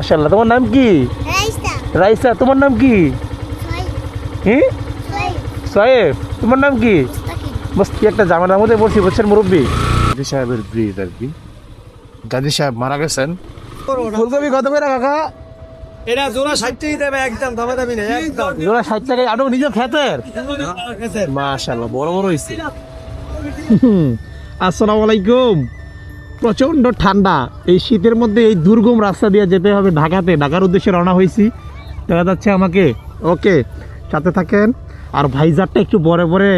মাশাআল্লাহ, তোমার নাম কি? রাইসা। রাইসা, তোমার নাম কি? হ্যাঁ, সোয়েব, তোমার নাম কি? কি একটা জামানার মধ্যে বলছি, বুঝছেন মুরব্বী? গাজী সাহেবের ব্রিজ আর কি। গাজী সাহেব মারা গেছেন। ফুলকপি কত করে কাকা? এটা জোড়া 60 টাকাই দেবে, একদম দামা দামি নেই, একদম জোড়া 60 টাকায়, আরো নিজের খেতের। মাশাআল্লাহ, বড় বড় হয়েছে। আসসালামু আলাইকুম। প্রচন্ড ঠান্ডা, এই শীতের মধ্যে এই দুর্গম রাস্তা দিয়ে যেতে হবে ঢাকাতে। ঢাকার উদ্দেশ্যে রওনা হয়েছি, দেখা যাচ্ছে আমাকে। ওকে, সাথে থাকেন। আর ভাইজারটা একটু বরে বরে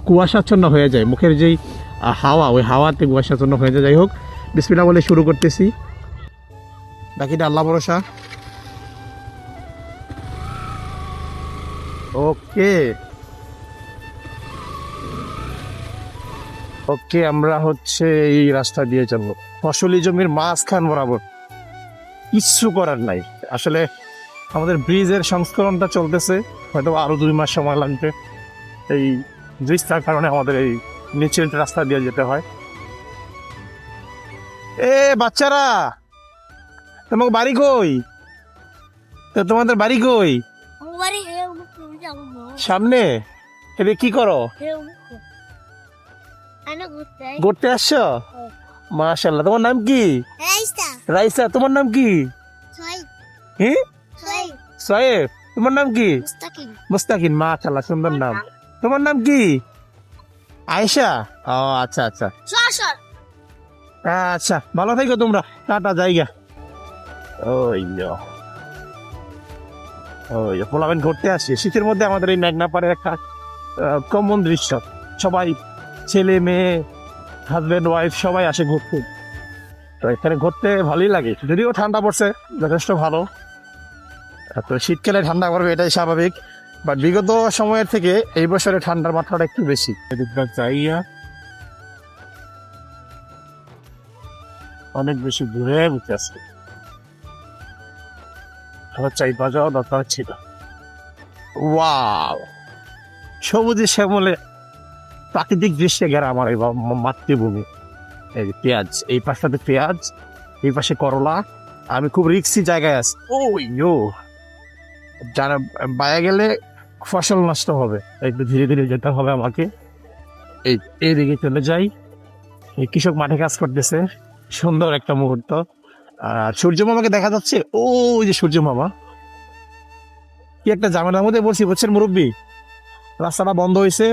কুয়াশাচ্ছন্ন হয়ে যায়, মুখের যেই হাওয়া, ওই হাওয়াতে কুয়াশাচ্ছন্ন হয়ে যায়। যাই হোক, বিসমিল্লাহ বলে শুরু করতেছি। বাকিটা আল্লাহ ভরসা। ওকে ওকে, আমরা হচ্ছে এই রাস্তা দিয়ে যাবো ফসলি জমির মাঝখান বরাবর। কিচ্ছু করার নাই আসলে, আমাদের ব্রিজের সংস্করণটা চলতেছে, হয়তো আরো 2 মাস সময় লাগবে। এই ব্রিজটার কারণে আমাদের এই নিচের রাস্তা দিয়ে যেতে হয়। এ বাচ্চারা, তোমার বাড়ি কই? তো তোমাদের বাড়ি কই? সামনে। এদিকে কি করো? ঘুরতে আসছো? মাশাআল্লাহ, তোমার নাম কি? রাইসা, তোমার নাম কি? হ্যাঁ, সোয়েব, তোমার নাম কি? মুস্তাকিন, মাশাআল্লাহ, সুন্দর নাম। তোমার নাম কি? আয়েশা। ও আচ্ছা আচ্ছা আচ্ছা, ভালো থেকো তোমরা, টাটা, জায়গা। ওই ওই পোলাবেন ঘুরতে আসি শীতের মধ্যে। আমাদের এই মেঘনা পাড়ের একটা কমন দৃশ্য, সবাই ছেলে মেয়ে হাজবেন্ড ওয়াইফ সবাই আসে ঘুরতে। তো এখানে ঘুরতে ভালোই লাগে, যদিও ঠান্ডা পড়ছে যথেষ্ট ভালো। তো শীতকালে ঠান্ডা পড়বে এটাই স্বাভাবিক, বাট বিগত সময়ের থেকে এই বছরে ঠান্ডার মাত্রাটা একটু বেশি। জায়গা অনেক বেশি দূরে বুঝতে আসছে, আমার চাই বাজাও দরকার ছিল। ওয়াও, সবুজে শ্যামলে প্রাকৃতিক দৃশ্যে ঘেরা আমার এই মাতৃভূমি। এই যে পেঁয়াজ, এই পাশটাতে পেঁয়াজ, এই পাশে করলা। আমি খুব রিক্সি জায়গায় আছি। ও যারা বায়া গেলে ফসল নষ্ট হবে, একটু ধীরে ধীরে যেতে হবে আমাকে। এইদিকে চলে যাই। এই কৃষক মাঠে কাজ করতেছে, সুন্দর একটা মুহূর্ত। আর সূর্য মামাকে দেখা যাচ্ছে, ওই যে সূর্য মামা। কি একটা ঝামেলার মধ্যে বলছি, বুঝছেন মুরব্বী? রাস্তাটা বন্ধ হয়েছে,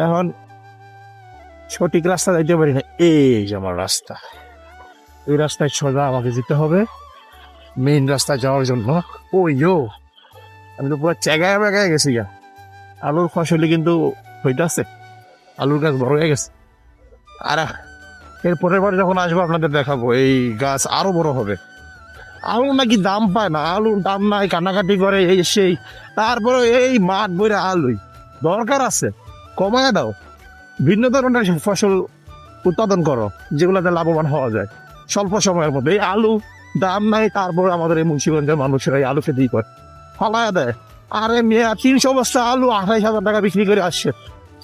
এখন সঠিক রাস্তা যাইতে পারি না। এই যে আমার রাস্তা, এই রাস্তায় সোজা আমাকে যেতে হবে মেইন রাস্তায় যাওয়ার জন্য। আমি তো পুরো চেগায় বেগায় গেছি গা। আলুর ফসলি কিন্তু হইতেছে, আলুর গাছ বড় হয়ে গেছে। আর এর পরের বার যখন আসবো আপনাদের দেখাবো, এই গাছ আরো বড় হবে। আলু নাকি দাম পায় না, আলুর দাম নাই, কান্নাকাটি করে এই সেই। তারপরে এই মাঠ বইরে আলুই দরকার আছে, কমায় দাও, ভিন্ন ধরনের ফসল উৎপাদন করো যেগুলোতে লাভবান হওয়া যায় স্বল্প সময়ের মধ্যে। এই আলু দাম নাই, তারপর আমাদের এই মুন্সিগঞ্জের মানুষেরা এই আলু খেতেই করে, ফলায় দেয়। আরে মেয়ে, 300 বস্তা আলু 28,000 টাকা বিক্রি করে আসছে।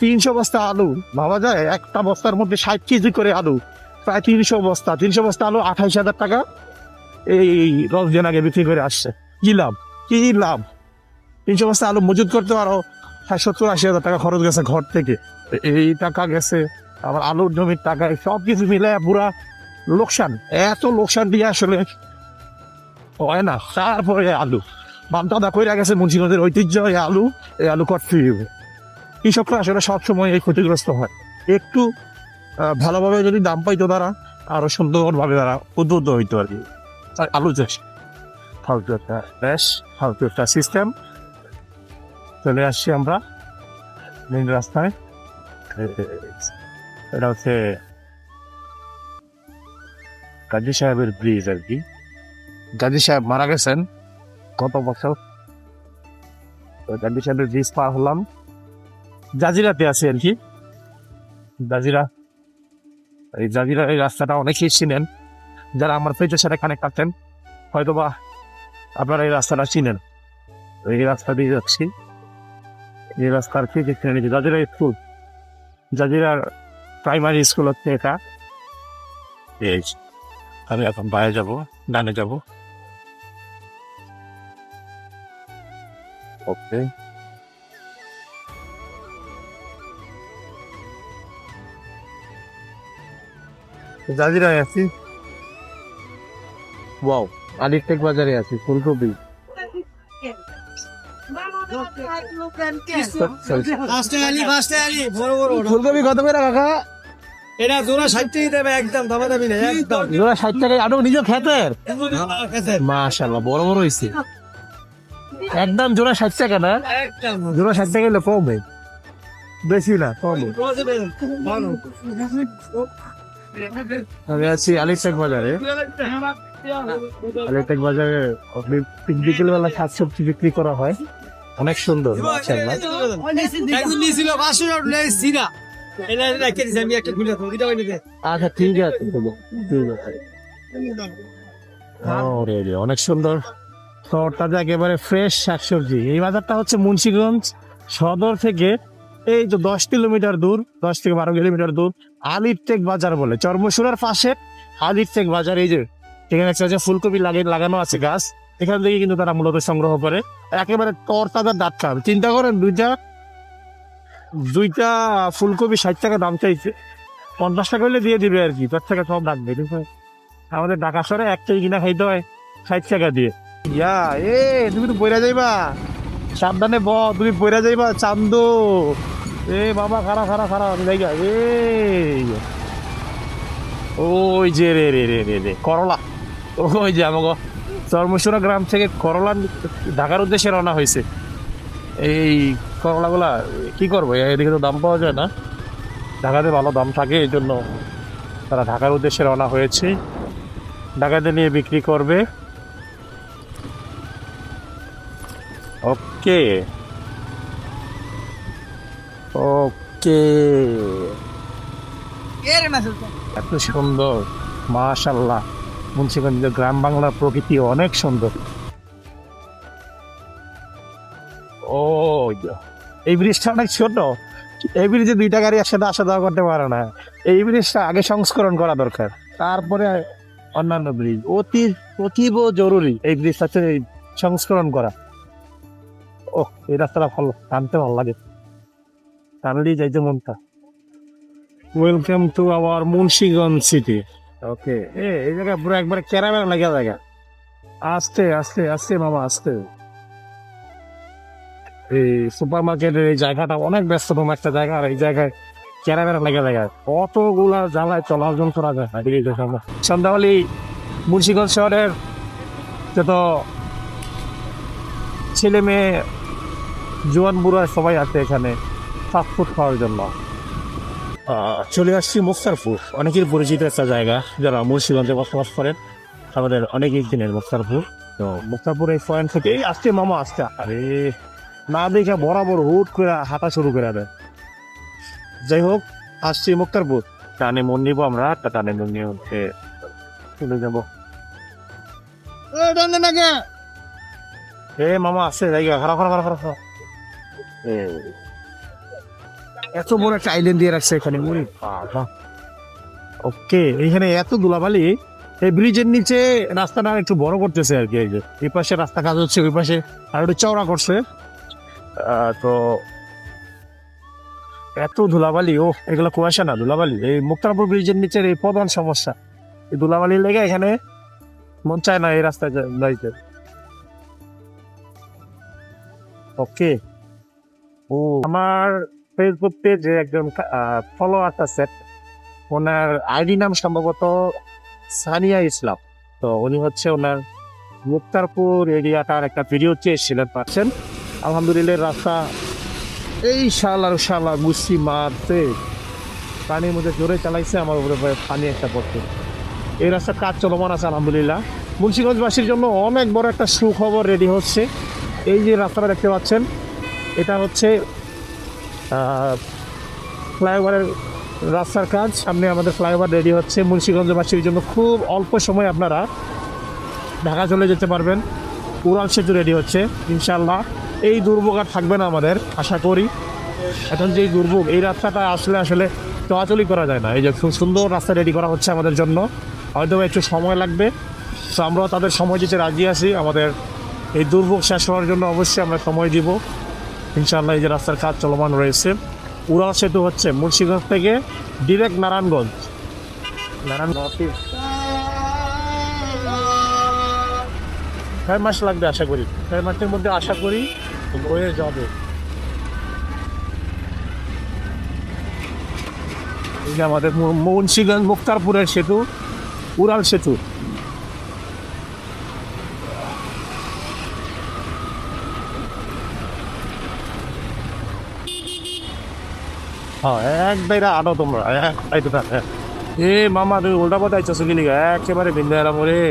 300 বস্তা আলু, ভাবা যায় একটা বস্তার মধ্যে 60 কেজি করে আলু, প্রায় 300 বস্তা। 300 বস্তা আলু 28,000 টাকা এই 10 দিন আগে বিক্রি করে আসছে। কি লাভ, কি লাভ? 300 বস্তা আলু মজুত করতে আরো 70-80,000 টাকা খরচ গেছে ঘর থেকে। এই টাকা গেছে আমার আলুর জমির টাকা, সব কিছু মিলে পুরা লোকসান। এত লোকসান দিয়ে আসলে হয় না। তারপরে আলু বামটা কইরা গেছে মুন্সিগঞ্জের ঐতিহ্য, এই আলু করতে হবে। কৃষকরা আসলে সবসময় এই ক্ষতিগ্রস্ত হয়। একটু ভালোভাবে যদি দাম পাইতো তারা, আরো সুন্দরভাবে তারা উদ্বুদ্ধ হইতো আর কি। আলু চাষ ফালতু একটা দেশ, ফালতু একটা সিস্টেম। চলে আসছি আমরা মেন রাস্তায়। এটা হচ্ছে গাজী সাহেবের ব্রিজ আর কি। গাজী সাহেব মারা গেছেন গত বছর। গাজী সাহেবের ব্রিজ পার হলাম, জাজিরাতে আছে আর কি। জাজিরা, এই জাজিরা এই রাস্তাটা অনেকেই চিনেন, যারা আমার পেজের সাথে কানেক্ট আছেন হয়তোবা আপনারা এই রাস্তাটা চিনেন। এই রাস্তা দিয়ে যাচ্ছি, এই রাস্তার ঠিক এখানে জাজিরা স্কুল, জাজিরার প্রাইমারি স্কুল হচ্ছে এটা। আমি এখন বাইরে যাবো। ডানে যাব। ওকে, জাজিরায় আছি। ওয়াও, আলিরটেক বাজারে আছি। ফুলকপি ফুলকপি কত করে কাকা? এটা জোড়া 60 টাকা দেবে একদম দামাদামি নেই একদম জোড়া 60 টাকায়, আরো নিজের খেতের। মাশাআল্লাহ, বড় বড় হয়েছে একদম। জোড়া 60 টাকা না? একদম জোড়া 60 টাকা হলে কমে, বেশি না, কমে। আমি আছি আলিরটেক বাজারে। আলিরটেক বাজারে বিকেল বেলা শাকসবজি বিক্রি করা হয়, অনেক সুন্দর। মাশাআল্লাহ, একদম নিছিল 500 টাকা নেই সিরা। এটা রেখে দিছি আমি একটা খুলে দেবো এটা বাইরে দে। আচ্ছা ঠিক আছে, ঠিক আছে। ওরে রে, অনেক সুন্দর তরতাজা একেবারে ফ্রেশ শাকসবজি। এই বাজারটা হচ্ছে মুন্সিগঞ্জ সদর থেকে এই তো 10 কিলোমিটার দূর, 10 থেকে 12 কিলোমিটার দূর আলিরটেক বাজার বলে। চর্মশুরার পাশে আলিরটেক বাজার। এই যে এখানে একটা ফুলকপি লাগানো আছে গাছ, এখান থেকে কিন্তু তারা মূলত সংগ্রহ করে। একেবারে তরতাজা টাটকা। চিন্তা করেন, দুইটা ফুলকপি 60 টাকা দাম চাইছে, 50 টাকা হলে দিয়ে দিবে আর কি, তার থেকে কম রাখবে। কিন্তু আমাদের ঢাকা শহরে একটাই কিনা খাইতে হয় 60 টাকা দিয়ে। ইয়া এ তুমি তো বইরা যাইবা, সাবধানে তুমি বইরা যাইবা চান্দু। এ বাবা, খারা খারা খারা জায়গা। ওই যে রে রে রে রে রে করলা, ওই যে আমাকে চর্মশুরা গ্রাম থেকে করলা ঢাকার উদ্দেশ্যে রওনা হয়েছে। এই করলাগুলা কি করবো, এদিকে তো দাম পাওয়া যায় না, ঢাকাতে ভালো দাম থাকে, এই জন্য তারা ঢাকার উদ্দেশ্যে রওনা হয়েছে, ঢাকাতে নিয়ে বিক্রি করবে। ওকে ওকে, এত সুন্দর, মাশাআল্লাহ। মুন্সিগঞ্জের গ্রাম বাংলার প্রকৃতি অনেক সুন্দর। ও, এই ব্রিজটা অনেক ছোট, এই ব্রিজে 2টা গাড়ি একসাথে আসা যাওয়া করতে পারে না। এই ব্রিজটা আগে সংস্করণ করা দরকার, তারপরে অন্যান্য ব্রিজ। অতীব জরুরি এই ব্রিজটা সংস্করণ করা। ও, এই রাস্তাটা ভালো, টানতে ভালো লাগে, টানলেই যাইতে মনটা। Welcome to our Munshiganj city. Okay, এই জায়গা পুরো একবারে ক্যারাভ্যান লাগা জায়গা। আস্তে আস্তে আস্তে মামা, আস্তে। এই সুপার মার্কেটের এই জায়গাটা অনেক ব্যস্ততম একটা জায়গা, আর এই জায়গায় ক্যারাভ্যান লাগা জায়গা, কতগুলা জ্বালায় চলাচল করা যায়। সন্ধ্যাবেলি মুন্সিগঞ্জ শহরের যত ছেলে মেয়ে, জোয়ান বুড়া সবাই আছে এখানে ফাস্টফুড খাওয়ার জন্য। চলে আসছি মুক্তারপুর, অনেকের পরিচিত একটা জায়গা, যারা মুন্সিগঞ্জে বসবাস করেন আমাদের অনেকেই দিনের মুক্তারপুর। তো মুক্তারপুর এই পয়েন্ট থেকে আসছে মামা, আসছে। আরে না দেখে বরাবর হুট করে হাঁটা শুরু করে দেয়। যাই হোক, আসছি মুক্তারপুর, টানে মন নিবো আমরা, টানে মন নিয়ে হচ্ছে চলে যাবো। এ মামা আসছে জায়গা, খারাপ খারাপ খারাপ খারাপ। এত বড় একটা আইল্যান্ড দিয়ে রাখছে এখানে। ওকে, এইখানে এত ধুলাবালি, এই ব্রিজের নিচে রাস্তাটা একটু বড় করতেছে আর কি। এই পাশে রাস্তা কাজ হচ্ছে, ওই পাশে আর একটু চওড়া করছে। তো এত ধুলাবালি, ও এগুলো কুয়াশা না, ধুলাবালি। এই মুক্তারপুর ব্রিজের নিচের এই প্রধান সমস্যা, এই ধুলাবালির লেগে এখানে মন চায় না এই রাস্তায় যাইতে। ওকে, ও আমার ফেসবুক পেজে একজন ফলোয়ার আছে, ওনার আইডি নাম সম্ভবত সানিয়া ইসলাম। তো উনি হচ্ছে ওনার মুক্তারপুর এরিয়াটার একটা ভিডিও চেয়েছিলেন, পাচ্ছেন। আলহামদুলিল্লাহ, রাস্তা এই শালা গুছি মারতে পানির মধ্যে জোরে চালাইছে, আমার উপরে পানি একটা পড়ছে। এই রাস্তার কাজ চলমান আছে আলহামদুলিল্লাহ। মুন্সিগঞ্জবাসীর জন্য অনেক বড় একটা সুখবর রেডি হচ্ছে। এই যে রাস্তাটা দেখতে পাচ্ছেন, এটা হচ্ছে ফ্লাইওভারের রাস্তার কাজ। সামনে আমাদের ফ্লাইওভার রেডি হচ্ছে। মুন্সিগঞ্জবাসীর জন্য খুব অল্প সময় আপনারা ঢাকা চলে যেতে পারবেন। উড়াল সেতু রেডি হচ্ছে, ইনশাল্লাহ এই দুর্ভোগ আর থাকবে না আমাদের, আশা করি। এখন যে দুর্ভোগ, এই রাস্তাটা আসলে চলাচলই করা যায় না। এই যে খুব সুন্দর রাস্তা রেডি করা হচ্ছে আমাদের জন্য, হয়তো একটু সময় লাগবে, তো আমরাও তাদের সময় দিতে রাজি আছি। আমাদের এই দুর্ভোগ শেষ হওয়ার জন্য অবশ্যই আমরা সময় দিব ইনশাআল্লাহ। এই যে রাস্তার কাজ চলমান রয়েছে, উড়াল সেতু হচ্ছে মুন্সিগঞ্জ থেকে ডিরেক্ট নারায়ণগঞ্জ। নারায়ণগঞ্জ 6 মাস লাগবে আশা করি, 6 মাসের মধ্যে আশা করি হয়ে যাবে। এই যে আমাদের মুন্সিগঞ্জ মুক্তারপুরের সেতু, উড়াল সেতু। হ্যাঁ এক দাইরা আনো তোমরা, এক দাইতে থাক। এ মামা তুমি উল্টা পথে আইছো গেলি, একেবারে বিন্দু এলাম রে।